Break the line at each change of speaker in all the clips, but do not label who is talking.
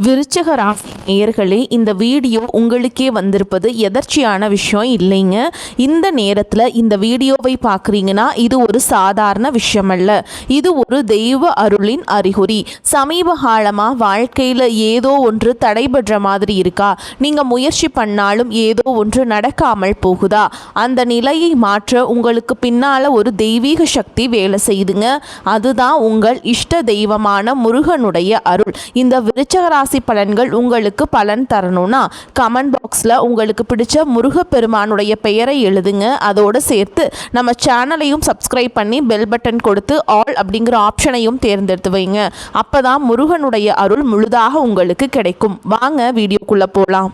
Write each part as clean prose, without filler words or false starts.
விருச்சிக ராசி நேயர்களே, இந்த வீடியோ உங்களுக்கே வந்திருப்பது எதர்ச்சியான விஷயம் இல்லைங்க. இந்த நேரத்தில் இந்த வீடியோவை பார்க்குறீங்கன்னா இது ஒரு சாதாரண விஷயம் அல்ல, இது ஒரு தெய்வ அருளின் அறிகுறி. சமீப காலமாக வாழ்க்கையில் ஏதோ ஒன்று தடைபடுற மாதிரி இருக்கா? நீங்கள் முயற்சி பண்ணாலும் ஏதோ ஒன்று நடக்காமல் போகுதா? அந்த நிலையை மாற்ற உங்களுக்கு பின்னால் ஒரு தெய்வீக சக்தி வேலை செய்யுதுங்க. அதுதான் உங்கள் இஷ்ட தெய்வமான முருகனுடைய அருள். இந்த விருச்சிக ராசி பலன்கள் உங்களுக்கு பலன் தரணும்னா கமெண்ட் பாக்ஸில் உங்களுக்கு பிடிச்ச முருகப்பெருமானுடைய பெயரை எழுதுங்க. அதோடு சேர்த்து நம்ம சேனலையும் சப்ஸ்கிரைப் பண்ணி பெல் பட்டன் கொடுத்து ஆல் அப்படிங்கிற ஆப்ஷனையும் தேர்ந்தெடுத்து வைங்க. அப்போ தான் முருகனுடைய அருள் முழுதாக உங்களுக்கு கிடைக்கும். வாங்க வீடியோக்குள்ளே போகலாம்.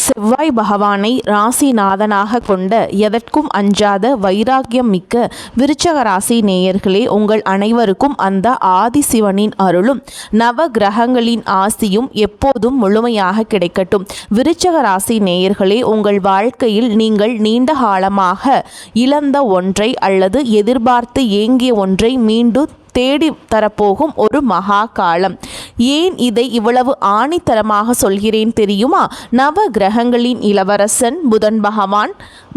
செவ்வாய் பகவானை ராசிநாதனாக கொண்ட எதற்கும் அஞ்சாத வைராக்கியம் மிக்க விருச்சிக ராசி நேயர்களே, உங்கள் அனைவருக்கும் அந்த ஆதிசிவனின் அருளும் நவ கிரகங்களின் ஆசியும் எப்போதும் முழுமையாக கிடைக்கட்டும். விருச்சிக ராசி நேயர்களே, உங்கள் வாழ்க்கையில் நீங்கள் நீண்ட காலமாக இழந்த ஒன்றை அல்லது எதிர்பார்த்து ஏங்கிய ஒன்றை மீண்டும் தேடி தரப்போகும் ஒரு மகா காலம். ஏன் இதை இவ்வளவு ஆணித்தரமாக சொல்கிறேன் தெரியுமா? நவ கிரகங்களின் இளவரசன் புதன் பகவான்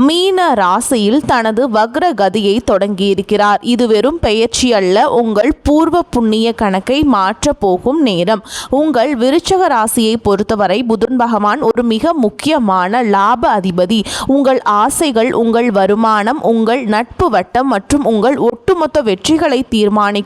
மீன ராசியில் தனது வக்ர கதியை தொடங்கியிருக்கிறார். இது வெறும் பெயர்ச்சி அல்ல, உங்கள் பூர்வ புண்ணிய கணக்கை மாற்ற போகும் நேரம். உங்கள் விருச்சிக ராசியை பொறுத்தவரை புதன் பகவான் ஒரு மிக முக்கியமான லாப அதிபதி. உங்கள் ஆசைகள், உங்கள் வருமானம், உங்கள் நட்பு வட்டம் மற்றும் உங்கள் ஒட்டுமொத்த வெற்றிகளை தீர்மானிக்கும்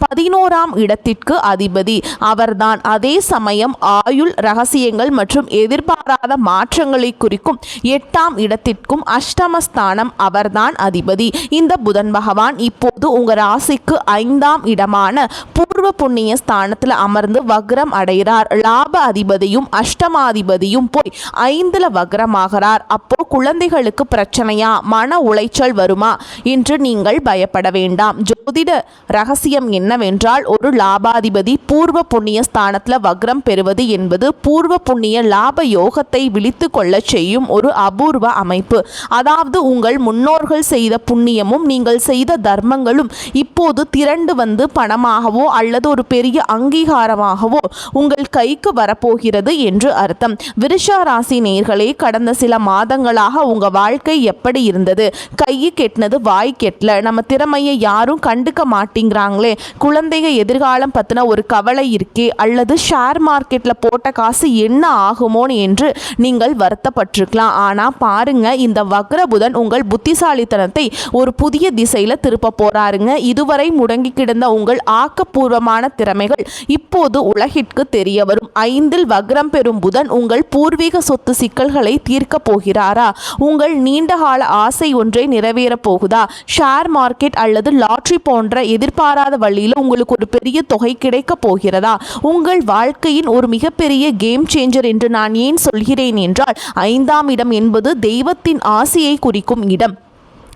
11ஆம் இடத்திற்கு அதிபதி அவர்தான். அதே சமயம் ஆயுள், ரகசியங்கள் மற்றும் எதிர்பாராத மாற்றங்களை குறிக்கும் 8ஆம் இடத்திற்கும் அஷ்டமஸ்தானம் அவர்தான் அதிபதி. இந்த புதன் பகவான் இப்போது உங்கள் ராசிக்கு 5ஆம் இடமான பூர்வ புண்ணிய ஸ்தானத்தில் அமர்ந்து வக்ரம் அடைகிறார். லாப அதிபதியும் அஷ்டமாதிபதியும் போய் 5ல் வக்ரமாகிறார். அப்போ குழந்தைகளுக்கு பிரச்சனையா, மன உளைச்சல் வருமா என்று நீங்கள் பயப்பட வேண்டாம். ஜோதிட ரகசியம் என்னவென்றால், ஒரு லாபாதிபதி பூர்வ புண்ணிய ஸ்தானத்தில் வக்ரம் பெறுவது என்பது பூர்வ புண்ணிய லாப யோகத்தை விழித்து கொள்ள செய்யும் ஒரு அபூர்வ அமைப்பு. அதாவது உங்கள் முன்னோர்கள் செய்த புண்ணியமும் நீங்கள் செய்த தர்மங்களும் இப்போது திரண்டு வந்து பணமாகவோ அல்லது ஒரு பெரிய அங்கீகாரமாகவோ உங்கள் கைக்கு வரப்போகிறது என்று அர்த்தம். விருச்சிக ராசி நேயர்களே, கடந்த சில மாதங்களாக உங்க வாழ்க்கை எப்படி இருந்தது? கையை கெட்டினது வாய் கெட்டல, நம்ம திறமையை யாரும் கண்டுக்க மாட்டேங்கிறாங்களே, குழந்தைங்க எதிர்காலம் பற்றின ஒரு கவலை இருக்கே, அல்லது ஷேர் மார்க்கெட்டில் போட்ட காசு என்ன ஆகுமோன்னு என்று நீங்கள் வருத்தப்பட்டிருக்கலாம். ஆனால் பாருங்க, இந்த வக்ர புதன் உங்கள் புத்திசாலித்தனத்தை ஒரு புதிய திசையில் திருப்ப போறாருங்க. இதுவரை முடங்கி கிடந்த உங்கள் ஆக்கப்பூர்வமான திறமைகள் இப்போது உலகிற்கு தெரிய வரும். 5ல் வக்ரம் பெறும் புதன் உங்கள் பூர்வீக சொத்து சிக்கல்களை தீர்க்க போகிறாரா? உங்கள் நீண்டகால ஆசை ஒன்றை நிறைவேறப் போகுதா? ஷேர் மார்க்கெட் அல்லது லாட்ரி போன்ற எதிர்பாராத வழியில் உங்களுக்கு ஒரு பெரிய தொகை கிடைக்க போகிறதா? உங்கள் வாழ்க்கையின் ஒரு மிகப்பெரிய கேம் சேஞ்சர் என்று நான் ஏன் சொல்கிறேன் என்றால், 5ஆம் இடம் என்பது தெய்வத்தின் ஆசையை குறிக்கும் இடம்.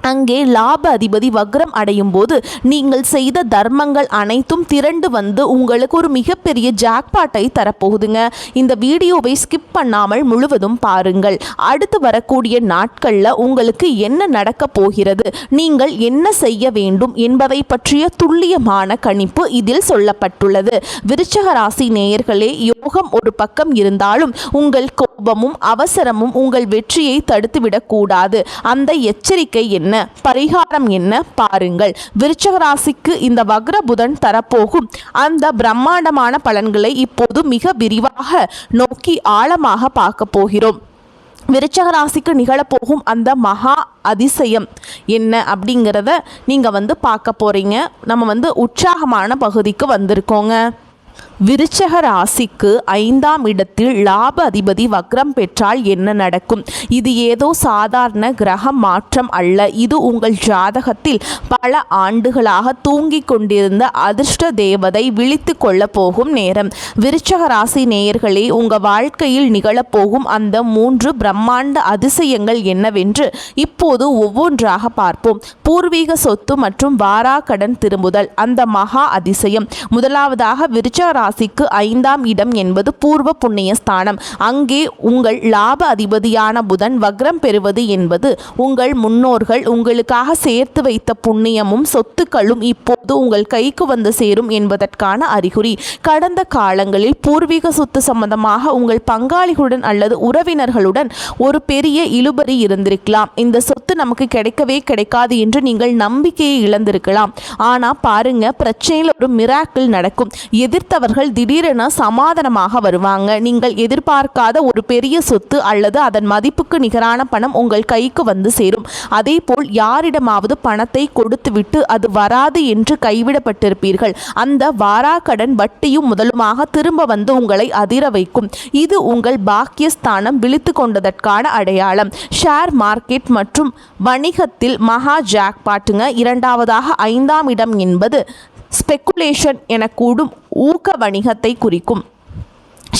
அங்கே லாப அதிபதி வக்ரம் அடையும் போது நீங்கள் செய்த தர்மங்கள் அனைத்தும் திரண்டு வந்து உங்களுக்கு ஒரு மிகப்பெரிய ஜாக்பாட்டை தரப்போகுதுங்க. இந்த வீடியோவை ஸ்கிப் பண்ணாமல் முழுவதும் பாருங்கள். அடுத்து வரக்கூடிய நாட்களில் உங்களுக்கு என்ன நடக்க போகிறது, நீங்கள் என்ன செய்ய வேண்டும் என்பதை பற்றிய துல்லியமான கணிப்பு இதில் சொல்லப்பட்டுள்ளது. விருச்சிக ராசி நேயர்களே, யோகம் ஒரு பக்கம் இருந்தாலும் உங்கள் கோபமும் அவசரமும் உங்கள் வெற்றியை தடுத்துவிடக்கூடாது. அந்த எச்சரிக்கை என்ன, பரிகாரம் என்ன பாருங்கள். விருச்சிக ராசிக்கு இந்த வக்ர புதன் தரப்போகும் அந்த பிரம்மாண்டமான பலன்களை இப்போது மிக விரிவாக நோக்கி ஆழமாக பார்க்க போகிறோம். விருச்சிக ராசிக்கு நிகழப்போகும் அந்த மகா அதிசயம் என்ன அப்படிங்கிறத நீங்கள் பார்க்க போகிறீங்க. நம்ம உற்சாகமான பகுதிக்கு வந்திருக்கோங்க. விருச்சிக ராசிக்கு 5ஆம் இடத்தில் லாப அதிபதி வக்ரம் பெற்றால் என்ன நடக்கும்? இது ஏதோ சாதாரண கிரக மாற்றம் அல்ல. இது உங்கள் ஜாதகத்தில் பல ஆண்டுகளாக தூங்கிக் கொண்டிருந்த அதிர்ஷ்ட தேவதை விழித்து கொள்ள போகும் நேரம். விருச்சிக ராசி நேயர்களே, உங்கள் வாழ்க்கையில் நிகழப்போகும் அந்த 3 பிரம்மாண்ட அதிசயங்கள் என்னவென்று இப்போது ஒவ்வொன்றாக பார்ப்போம். பூர்வீக சொத்து மற்றும் வாராக்கடன் திரும்புதல், அந்த மகா அதிசயம். முதலாவதாக விருச்சிக ராசிக்கு 5ஆம் இடம் என்பது பூர்வ புண்ணிய ஸ்தானம். அங்கே உங்கள் லாப அதிபதியான புதன் வக்ரம் பெறுவது என்பது உங்கள் முன்னோர்கள் உங்களுக்காக சேர்த்து வைத்த புண்ணியமும் சொத்துக்களும் இப்போது உங்கள் கைக்கு வந்து சேரும் என்பதற்கான அறிகுறி. கடந்த காலங்களில் பூர்வீக சொத்து சம்பந்தமாக உங்கள் பங்காளிகளுடன் அல்லது உறவினர்களுடன் ஒரு பெரிய இழுபறி இருந்திருக்கலாம். இந்த சொத்து நமக்கு கிடைக்கவே கிடைக்காது என்று நீங்கள் நம்பிக்கையை இழந்திருக்கலாம். ஆனா பாருங்க, பிரச்சனையில் ஒரு மிராக்கிள் நடக்கும். எதிர்த்தவர்கள் திடீரென சமாதானமாக வருவாங்க. நீங்கள் எதிர்பார்க்காத ஒரு பெரிய சொத்து அல்லது அதன் மதிப்புக்கு நிகரான பணம் உங்கள் கைக்கு வந்து சேரும். அதே போல் யாரிடமாவது பணத்தை கொடுத்துவிட்டு அது வராது என்று கைவிடப்பட்டிருப்பீர்கள். அந்த வாராக்கடன் வட்டியும் முதலுமாக திரும்ப வந்து உங்களை அதிர வைக்கும். இது உங்கள் பாக்கியஸ்தானம் விழித்து கொண்டதற்கான அடையாளம். ஷேர் மார்க்கெட் மற்றும் வணிகத்தில் மகா ஜாக்பாட்டுங்க. இரண்டாவதாக 5ஆம் இடம் என்பது ஸ்பெக்குலேஷன் என கூடும் ஊக்க வணிகத்தை குறிக்கும்.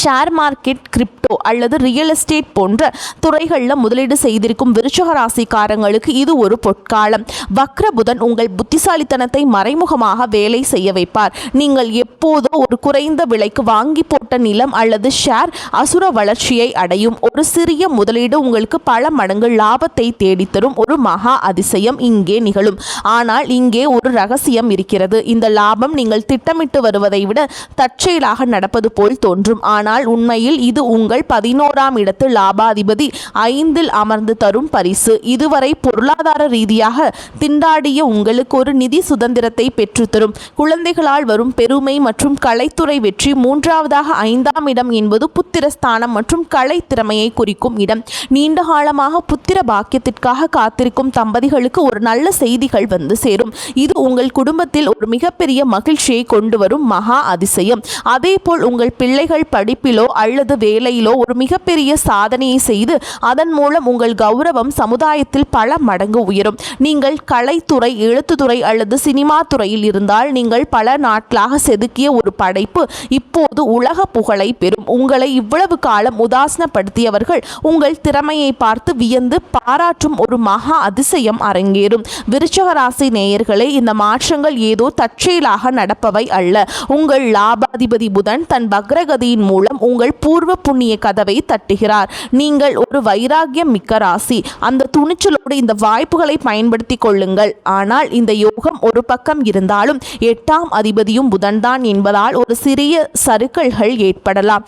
ஷேர் மார்க்கெட், கிரிப்டோ அல்லது ரியல் எஸ்டேட் போன்ற துறைகளில் முதலீடு செய்திருக்கும் விருச்சிக ராசிக்காரங்களுக்கு இது ஒரு பொற்காலம். வக்ர புதன் உங்கள் புத்திசாலித்தனத்தை மறைமுகமாக வேலை செய்ய வைப்பார். நீங்கள் எப்போதோ ஒரு குறைந்த விலைக்கு வாங்கி போட்ட நிலம் அல்லது ஷேர் அசுர வளர்ச்சியை அடையும். ஒரு சிறிய முதலீடு உங்களுக்கு பல மடங்கு லாபத்தை தேடித்தரும் ஒரு மகா அதிசயம் இங்கே நிகழும். ஆனால் இங்கே ஒரு ரகசியம் இருக்கிறது. இந்த லாபம் நீங்கள் திட்டமிட்டு வருவதை விட தற்செயலாக நடப்பது போல் தோன்றும். ஆனால் உண்மையில் இது உங்கள் 11ஆம் இடத்து லாபாதிபதி 5இல் அமர்ந்து தரும் பரிசு. இதுவரை பொருளாதார ரீதியாக திண்டாடிய உங்களுக்கு ஒரு நிதி சுதந்திரத்தை பெற்றுத்தரும். குழந்தைகளால் வரும் பெருமை மற்றும் கலைத்துறை வெற்றி. மூன்றாவதாக 5ஆம் இடம் என்பது புத்திரஸ்தானம் மற்றும் கலை திறமையை குறிக்கும் இடம். நீண்ட காலமாக புத்திர பாக்கியத்திற்காக காத்திருக்கும் தம்பதிகளுக்கு ஒரு நல்ல செய்திகள் வந்து சேரும். இது உங்கள் குடும்பத்தில் ஒரு மிகப்பெரிய மகிழ்ச்சியை கொண்டு வரும் மகா அதிசயம். அதேபோல் உங்கள் பிள்ளைகள் படிப்பிலோ அல்லது வேலையிலோ ஒரு மிகப்பெரிய சாதனையை செய்து அதன் மூலம் உங்கள் கௌரவம் சமுதாயத்தில் பல மடங்கு உயரும். நீங்கள் கலைத்துறை, எழுத்துத்துறை அல்லது சினிமா துறையில் இருந்தால் நீங்கள் பல நாட்களாக செதுக்கிய ஒரு படைப்பு இப்போது உலக புகழை பெறும். உங்களை இவ்வளவு காலம் உதாசனப்படுத்தியவர்கள் உங்கள் திறமையை பார்த்து வியந்து பாராட்டும் ஒரு மகா அதிசயம் அரங்கேறும். விருச்சிக ராசி நேயர்களே, இந்த மாற்றங்கள் ஏதோ தற்செயலாக நடப்பவை அல்ல. உங்கள் லாபாதிபதி புதன் தன் வக்ரகதியின் மூலம் உங்கள் பூர்வ புண்ணிய கதவை தட்டுகிறார். நீங்கள் ஒரு வைராகியம் மிக்க ராசி. அந்த துணிச்சலோடு இந்த வாய்ப்புகளை பயன்படுத்திக் கொள்ளுங்கள். ஆனால் இந்த யோகம் ஒரு பக்கம் இருந்தாலும் 8ஆம் அதிபதியும் புதன்தான் என்பதால் ஒரு சிறிய சறுக்கல்கள் ஏற்படலாம்.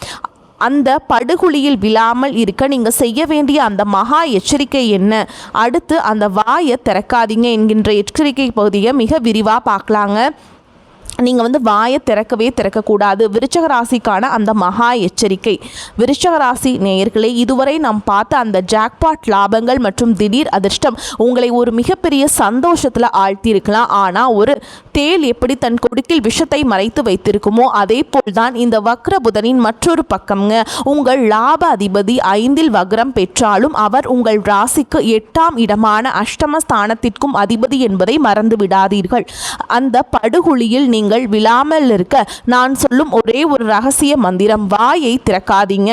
அந்த படுகுழியில் விழாமல் இருக்க நீங்கள் செய்ய வேண்டிய அந்த மகா எச்சரிக்கை என்ன? அடுத்து அந்த வாயை திறக்காதீங்க என்கின்ற எச்சரிக்கை பகுதியை மிக விரிவாக பார்க்கலாங்க. நீங்கள் வாயை திறக்கக்கூடாது. விருச்சிக ராசிக்கான அந்த மகா எச்சரிக்கை. விருச்சிக ராசி நேயர்களே, இதுவரை நாம் பார்த்த அந்த ஜாக்பாட் லாபங்கள் மற்றும் திடீர் அதிர்ஷ்டம் உங்களை ஒரு மிகப்பெரிய சந்தோஷத்தில் ஆழ்த்தியிருக்கலாம். ஆனால் ஒரு தேள் எப்படி தன் கொடுக்கில் விஷத்தை மறைத்து வைத்திருக்குமோ அதே போல்தான் இந்த வக்ர புதனின் மற்றொரு பக்கம்ங்க. உங்கள் லாப அதிபதி 5இல் வக்ரம் பெற்றாலும் அவர் உங்கள் ராசிக்கு 8ஆம் இடமான அஷ்டம ஸ்தானத்திற்கும் அதிபதி என்பதை மறந்து விடாதீர்கள். அந்த படுகுழியில் நீங்கள் விழாமல் இருக்க நான் சொல்லும் ஒரே ஒரு ரகசிய மந்திரம்: வாயை திறக்காதீங்க.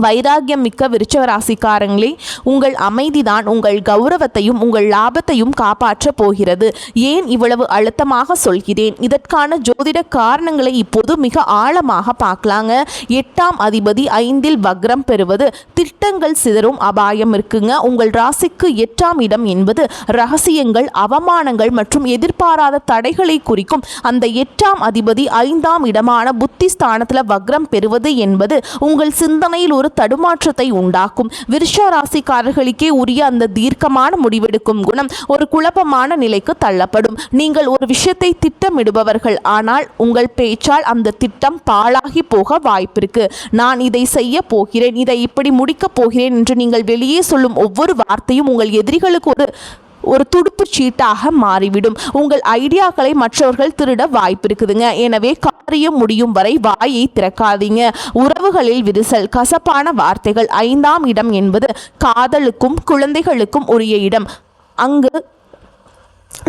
வைராகியம் மிக்க விருச்சிக ராசிக்காரங்களே, உங்கள் அமைதிதான் உங்கள் கௌரவத்தையும் உங்கள் லாபத்தையும் காப்பாற்ற போகிறது. ஏன் இவ்வளவு அழுத்தமாக சொல்கிறேன்? இதற்கான ஜோதிட காரணங்களை இப்போது மிக ஆழமாக பார்க்கலாங்க. 8ஆம் அதிபதி 5இல் வக்ரம் பெறுவது திட்டங்கள் சிதறும் அபாயம் இருக்குங்க. உங்கள் ராசிக்கு 8ஆம் இடம் என்பது ரகசியங்கள், அவமானங்கள் மற்றும் எதிர்பாராத தடைகளை குறிக்கும். அந்த 8ஆம் அதிபதி 5ஆம் இடமான புத்தி ஸ்தானத்தில் வக்ரம் பெறுவது என்பது உங்கள் சிந்தனையில் ஒரு தடுமாற்றத்தை உண்டாக்கும். விருச்சிக ராசிக்காரர்களுக்கே உரிய அந்த தீர்க்கமான முடிவெடுக்கும் குணம் ஒரு குழப்பமான நிலைக்கு தள்ளப்படும். நீங்கள் ஒரு விஷயத்தை திட்டமிடுபவர்கள், ஆனால் உங்கள் பேச்சால் அந்த திட்டம் பாழாகி போக வாய்ப்பிருக்கு. நான் இதை செய்ய போகிறேன், இதை இப்படி முடிக்கப் போகிறேன் என்று நீங்கள் வெளியே சொல்லும் ஒவ்வொரு வார்த்தையும் உங்கள் எதிரிகளுக்கு ஒரு துடுப்பு சீட்டாக மாறிவிடும். உங்கள் ஐடியாக்களை மற்றவர்கள் திருட வாய்ப்பு இருக்குதுங்க. எனவே காரியம் முடியும் வரை வாயை திறக்காதீங்க. உறவுகளில் விரிசல், கசப்பான வார்த்தைகள். 5ஆம் இடம் என்பது காதலுக்கும் குழந்தைகளுக்கும் உரிய இடம். அங்கு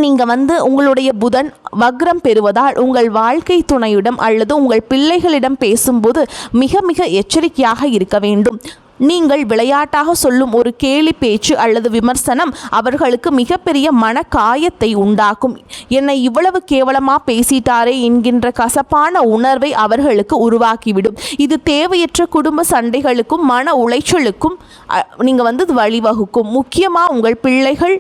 நீங்கள் உங்களுடைய புதன் வக்ரம் பெறுவதால் உங்கள் வாழ்க்கை துணையிடம் அல்லது உங்கள் பிள்ளைகளிடம் பேசும்போது மிக மிக எச்சரிக்கையாக இருக்க வேண்டும். நீங்கள் விளையாட்டாக சொல்லும் ஒரு கேலி பேச்சு அல்லது விமர்சனம் அவர்களுக்கு மிகப்பெரிய மன காயத்தை உண்டாக்கும். என்னை இவ்வளவு கேவலமாக பேசிட்டாரே என்கின்ற கசப்பான உணர்வை அவர்களுக்கு உருவாக்கிவிடும். இது தேவையற்ற குடும்ப சண்டைகளுக்கும் மன உளைச்சலுக்கும் நீங்கள் வழிவகுக்கும். முக்கியமாக உங்கள் பிள்ளைகள்,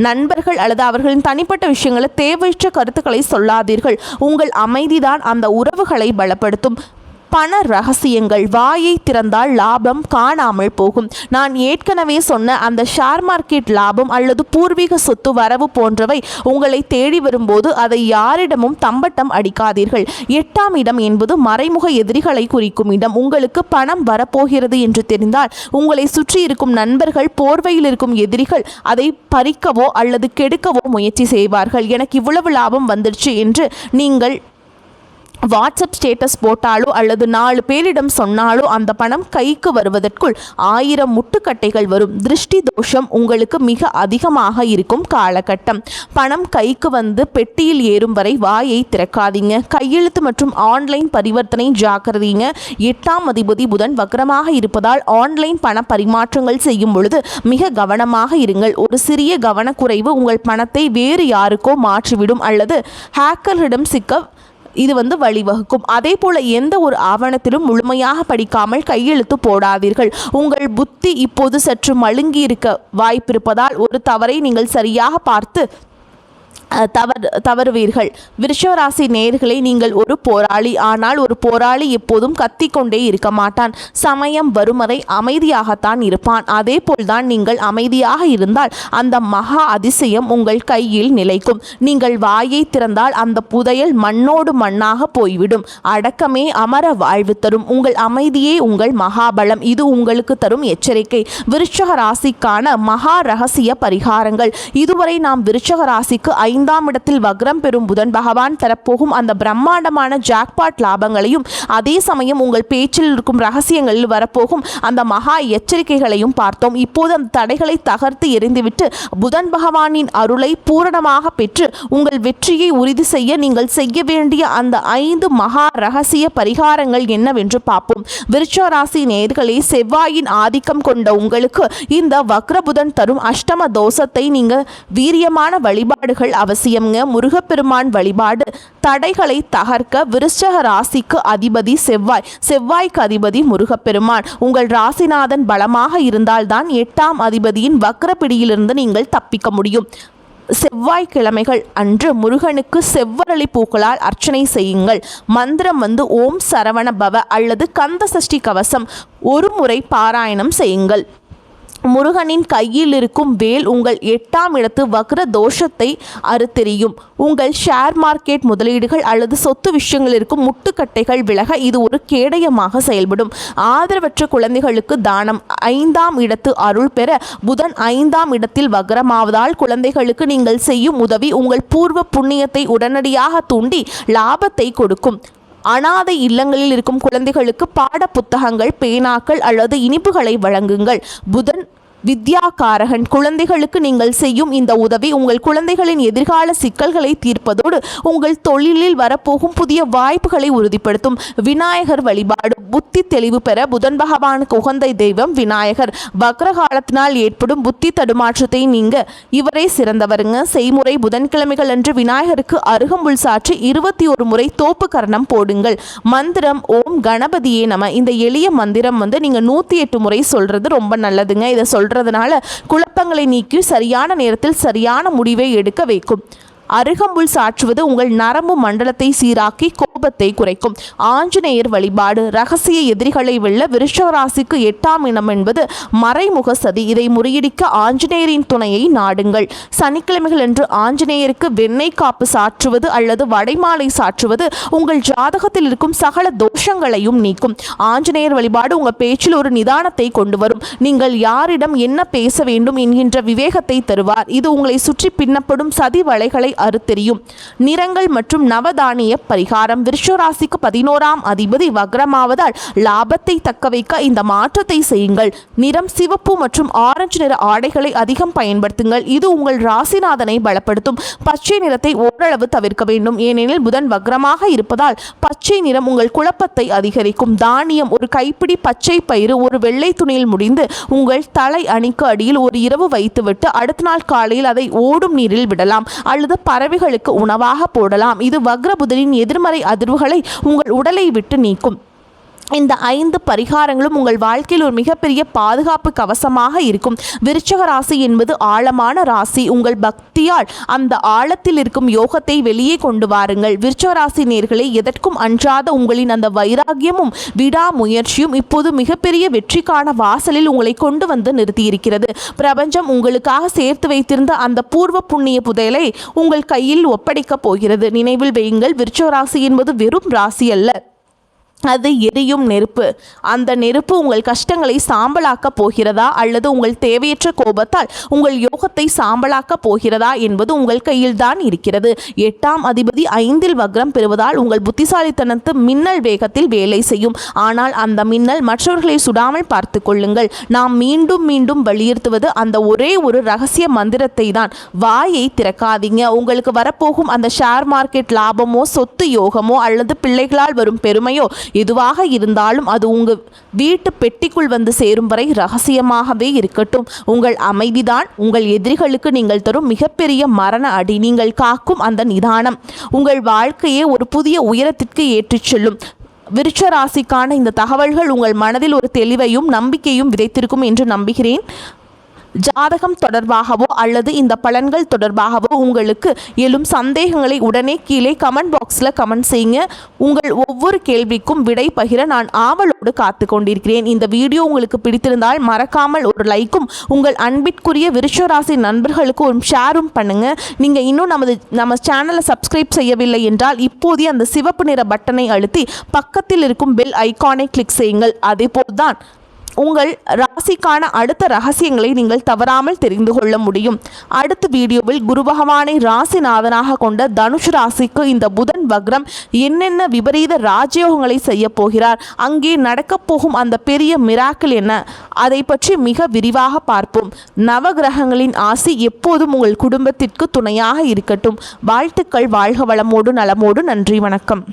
நண்பர்கள் அல்லது அவர்களின் தனிப்பட்ட விஷயங்களை தேவையற்ற கருத்துக்களை சொல்லாதீர்கள். உங்கள் அமைதிதான் அந்த உறவுகளை பலப்படுத்தும். பண ரகசியங்கள். வாயை திறந்தால் லாபம் காணாமல் போகும். நான் ஏற்கனவே சொன்ன அந்த ஷேர் மார்க்கெட் லாபம் அல்லது பூர்வீக சொத்து வரவு போன்றவை உங்களை தேடி வரும்போது அதை யாரிடமும் தம்பட்டம் அடிக்காதீர்கள். 8ஆம் இடம் என்பது மறைமுக எதிரிகளை குறிக்கும் இடம். உங்களுக்கு பணம் வரப்போகிறது என்று தெரிந்தால் உங்களை சுற்றி இருக்கும் நண்பர்கள், போர்வையில் இருக்கும் எதிரிகள் அதை பறிக்கவோ அல்லது கெடுக்கவோ முயற்சி செய்வார்கள். எனக்கு இவ்வளவு லாபம் வந்துடுச்சு என்று நீங்கள் வாட்ஸ்அப் ஸ்டேட்டஸ் போட்டாலோ அல்லது 4 பேரிடம் சொன்னாலோ அந்த பணம் கைக்கு வருவதற்குள் 1000 முட்டுக்கட்டைகள் வரும். திருஷ்டி தோஷம் உங்களுக்கு மிக அதிகமாக இருக்கும் காலகட்டம். பணம் கைக்கு வந்து பெட்டியில் ஏறும் வரை வாயை திறக்காதீங்க. கையெழுத்து மற்றும் ஆன்லைன் பரிவர்த்தனை ஜாக்கிரதைங்க. 8ஆம் அதிபதி புதன் வக்ரமாக இருப்பதால் ஆன்லைன் பண பரிமாற்றங்கள் செய்யும் பொழுது மிக கவனமாக இருங்கள். ஒரு சிறிய கவனக்குறைவு உங்கள் பணத்தை வேறு யாருக்கோ மாற்றிவிடும் அல்லது ஹேக்கர்களிடம் சிக்க இது வழிவகுக்கும். அதே போல எந்த ஒரு ஆவணத்திலும் முழுமையாக படிக்காமல் கையெழுத்து போடாதீர்கள். உங்கள் புத்தி இப்போது சற்று மழுங்கி இருக்க வாய்ப்பிருப்பதால் ஒரு தவறை நீங்கள் சரியாக பார்த்து தவறுவீர்கள். விருஷராசி நேயர்களே, நீங்கள் ஒரு போராளி. ஆனால் ஒரு போராளி எப்போதும் கத்திக்கொண்டே இருக்க மாட்டான். சமயம் வரும் வரை அமைதியாகத்தான் இருப்பான். அதே போல்தான் நீங்கள் அமைதியாக இருந்தால் அந்த மகா அதிசயம் உங்கள் கையில் நிலைக்கும். நீங்கள் வாயை திறந்தால் அந்த புதையல் மண்ணோடு மண்ணாக போய்விடும். அடக்கமே அமர வாழ்வு தரும். உங்கள் அமைதியே உங்கள் மகாபலம். இது உங்களுக்கு தரும் எச்சரிக்கை. விருச்சக ராசிக்கான மகா ரகசிய பரிகாரங்கள். இதுவரை நாம் விருச்சக ராசிக்கு 5ஆம் இடத்தில் வக்ரம் பெறும் புதன் பகவான் தரப்போகும் அந்த பிரம்மாண்டமான ஜாக்பாட் லாபங்களையும் அதே சமயம் உங்கள் பேச்சில் இருக்கும் ரகசியங்களில் வரப்போகும் அந்த மகா எச்சரிக்கைகளையும் பார்த்தோம். இப்போது அந்த தடைகளை தகர்த்து எறிந்துவிட்டு புதன் பகவானின் அருளை பூரணமாக பெற்று உங்கள் வெற்றியை உறுதி செய்ய நீங்கள் செய்ய வேண்டிய அந்த 5 மகா ரகசிய பரிகாரங்கள் என்னவென்று பார்ப்போம். விருச்சிக ராசி நேயர்களே, செவ்வாயின் ஆதிக்கம் கொண்ட உங்களுக்கு இந்த வக்ர புதன் தரும் அஷ்டம தோஷத்தை நீங்க வீரியமான வழிபாடுகள் அவசியம்ங்க. முருகப்பெருமான் வழிபாடு தடைகளை தகர்க்க. விருச்சிக ராசிக்கு அதிபதி செவ்வாய்க்கு அதிபதி முருகப்பெருமான். உங்கள் ராசிநாதன் பலமாக இருந்தால்தான் 8ஆம் அதிபதியின் வக்ர பிடியிலிருந்து நீங்கள் தப்பிக்க முடியும். செவ்வாய்க்கிழமைகள் அன்று முருகனுக்கு செவ்வரளி பூக்களால் அர்ச்சனை செய்யுங்கள். மந்திரம் ஓம் சரவண பவ அல்லது கந்த சஷ்டி கவசம் ஒரு முறை பாராயணம் செய்யுங்கள். முருகனின் கையில் இருக்கும் வேல் உங்கள் 8ஆம் இடத்து வக்ர தோஷத்தை அறுத்தெறியும். உங்கள் ஷேர் மார்க்கெட் முதலீடுகள் அல்லது சொத்து விஷயங்கள் இருக்கும் முட்டுக்கட்டைகள் விலக இது ஒரு கேடயமாக செயல்படும். ஆதரவற்ற குழந்தைகளுக்கு தானம். 5ஆம் இடத்து அருள் பெற புதன் 5ஆம் இடத்தில் வக்ரமாவதால் குழந்தைகளுக்கு நீங்கள் செய்யும் உதவி உங்கள் பூர்வ புண்ணியத்தை உடனடியாக தூண்டி லாபத்தை கொடுக்கும். அனாதை இல்லங்களில் இருக்கும் குழந்தைகளுக்கு பாட புத்தகங்கள், பேனாக்கள் அல்லது இனிப்புகளை வழங்குங்கள். புதன் வித்யாகாரகன். குழந்தைகளுக்கு நீங்கள் செய்யும் இந்த உதவி உங்கள் குழந்தைகளின் எதிர்கால சிக்கல்களை தீர்ப்பதோடு உங்கள் தொழிலில் வரப்போகும் புதிய வாய்ப்புகளை உறுதிப்படுத்தும். விநாயகர் வழிபாடு. புத்தி தெளிவு பெற புதன் பகவானுக்கு உகந்த தெய்வம் விநாயகர். வக்ர காலத்தினால் ஏற்படும் புத்தி தடுமாற்றத்தை நீங்க இவரே சிறந்தவருங்க. செய்முறை புதன்கிழமைகள் அன்று விநாயகருக்கு அருகம்புல் சாற்றி 21 முறை தோப்பு கரணம் போடுங்கள். மந்திரம் ஓம் கணபதியே நம. இந்த எளிய மந்திரம் நீங்க 108 முறை சொல்றது ரொம்ப நல்லதுங்க. இதை சொல்றதுனால குழப்பங்களை நீக்கி சரியான நேரத்தில் சரியான முடிவை எடுக்க வைக்கும். அருகம்புல் சாற்றுவது உங்கள் நரம்பு மண்டலத்தை சீராக்கி கோபத்தை குறைக்கும். ஆஞ்சநேயர் வழிபாடு. ரகசிய எதிரிகளை வெல்ல. விருச்சிக ராசிக்கு 8ஆம் இடம் என்பது மறைமுக சதி. இதை முறியடிக்க ஆஞ்சநேயரின் துணையை நாடுங்கள். சனிக்கிழமைகள் என்று ஆஞ்சநேயருக்கு வெண்ணெய் காப்பு சாற்றுவது அல்லது வடைமாலை சாற்றுவது உங்கள் ஜாதகத்தில் இருக்கும் சகல தோஷங்களையும் நீக்கும். ஆஞ்சநேயர் வழிபாடு உங்கள் பேச்சில் ஒரு நிதானத்தை கொண்டு வரும். நீங்கள் யாரிடம் என்ன பேச வேண்டும் என்கின்ற விவேகத்தை தருவார். இது உங்களை சுற்றி பின்னப்படும் சதி வலைகளை அறுத்தெறியும். நிறங்கள் மற்றும் நவதானிய பரிகாரம். விருச்சிக 11ஆம் அதிபதி வக்ரமாவதால் லாபத்தை தக்க வைக்க இந்த மாற்றத்தை செய்யுங்கள். நிறம் சிவப்பு மற்றும் ஆரஞ்சு நிற ஆடைகளை அதிகம் பயன்படுத்துங்கள். இது உங்கள் ராசிநாதனை பலப்படுத்தும். பச்சை நிறத்தை ஓரளவு தவிர்க்க வேண்டும், ஏனெனில் புதன் வக்ரமாக இருப்பதால் பச்சை நிறம் உங்கள் குழப்பத்தை அதிகரிக்கும். தானியம். ஒரு கைப்பிடி பச்சை பயிறு ஒரு வெள்ளை துணியில் முடிந்து உங்கள் தலை அணிக்கு அடியில் ஒரு இரவு வைத்துவிட்டு அடுத்த நாள் காலையில் அதை ஓடும் நீரில் விடலாம் அல்லது பறவைகளுக்கு உணவாக போடலாம். இது வக்ர புதனின் எதிர்மறை அதிர்வுகளை உங்கள் உடலை விட்டு நீக்கும். இந்த 5 பரிகாரங்களும் உங்கள் வாழ்க்கையில் ஒரு மிகப்பெரிய பாதுகாப்பு கவசமாக இருக்கும். விருச்சிக ராசி என்பது ஆழமான ராசி. உங்கள் பக்தியால் அந்த ஆழத்தில் இருக்கும் யோகத்தை வெளியே கொண்டு வாருங்கள். விருச்சிக ராசி நேயர்களே, எதற்கும் அஞ்சாத உங்களின் அந்த வைராகியமும் விடாமுயற்சியும் இப்போது மிகப்பெரிய வெற்றிக்கான வாசலில் உங்களை கொண்டு வந்து நிறுத்தியிருக்கிறது. பிரபஞ்சம் உங்களுக்காக சேர்த்து வைத்திருந்த அந்த பூர்வ புண்ணிய புதையலை உங்கள் கையில் ஒப்படைக்கப் போகிறது. நினைவில் வையுங்கள், விருச்சிக ராசி என்பது வெறும் ராசி அல்ல, அது எரியும் நெருப்பு. அந்த நெருப்பு உங்கள் கஷ்டங்களை சாம்பலாக்கப் போகிறதா அல்லது உங்கள் தேவையற்ற கோபத்தால் உங்கள் யோகத்தை சாம்பலாக்கப் போகிறதா என்பது உங்கள் கையில் தான் இருக்கிறது. 8ஆம் அதிபதி 5இல் வக்ரம் பெறுவதால் உங்கள் புத்திசாலித்தனத்து மின்னல் வேகத்தில் வேலை செய்யும். ஆனால் அந்த மின்னல் மற்றவர்களை சுடாமல் பார்த்து கொள்ளுங்கள். நாம் மீண்டும் மீண்டும் வலியுறுத்துவது அந்த ஒரே ஒரு ரகசிய மந்திரத்தை தான். வாயை திறக்காதீங்க. உங்களுக்கு வரப்போகும் அந்த ஷேர் மார்க்கெட் லாபமோ, சொத்து யோகமோ அல்லது பிள்ளைகளால் வரும் பெருமையோ எதுவாக இருந்தாலும் அது உங்கள் வீட்டு பெட்டிக்குள் வந்து சேரும் வரை ரகசியமாகவே இருக்கட்டும். உங்கள் அமைதிதான் உங்கள் எதிரிகளுக்கு நீங்கள் தரும் மிகப்பெரிய மரண அடி. நீங்கள் காக்கும் அந்த நிதானம் உங்கள் வாழ்க்கையை ஒரு புதிய உயரத்திற்கு ஏற்றிச் செல்லும். விருச்சிக ராசிக்கான இந்த தகவல்கள் உங்கள் மனதில் ஒரு தெளிவையும் நம்பிக்கையும் விதைத்திருக்கும் என்று நம்புகிறேன். ஜாதகம் தொடர்பாகவோ அல்லது இந்த பலன்கள் தொடர்பாகவோ உங்களுக்கு எழும் சந்தேகங்களை உடனே கீழே கமெண்ட் பாக்ஸில் கமெண்ட் செய்யுங்க. உங்கள் ஒவ்வொரு கேள்விக்கும் விடை பகிர நான் ஆவலோடு காத்து கொண்டிருக்கிறேன். இந்த வீடியோ உங்களுக்கு பிடித்திருந்தால் மறக்காமல் ஒரு லைக்கும், உங்கள் அன்பிற்குரிய விருச்சிக ராசி நண்பர்களுக்கு ஒரு ஷேரும் பண்ணுங்கள். நீங்கள் இன்னும் நம்ம சேனலை சப்ஸ்கிரைப் செய்யவில்லை என்றால் இப்போதைய அந்த சிவப்பு நிற பட்டனை அழுத்தி பக்கத்தில் இருக்கும் பெல் ஐக்கானை கிளிக் செய்யுங்கள். அதேபோல்தான் உங்கள் ராசிக்கான அடுத்த ரகசியங்களை நீங்கள் தவறாமல் தெரிந்து கொள்ள முடியும். அடுத்த வீடியோவில் குரு பகவானை ராசிநாதனாக கொண்ட தனுஷ் ராசிக்கு இந்த புதன் வக்ரம் என்னென்ன விபரீத ராஜயோகங்களை செய்ய போகிறார், அங்கே நடக்கப் போகும் அந்த பெரிய மிராக்கிள் என்ன, அதை பற்றி மிக விரிவாக பார்ப்போம். நவகிரகங்களின் ஆசி எப்போதும் உங்கள் குடும்பத்திற்கு துணையாக இருக்கட்டும். வாழ்த்துக்கள். வாழ்க வளமோடு நலமோடு. நன்றி, வணக்கம்.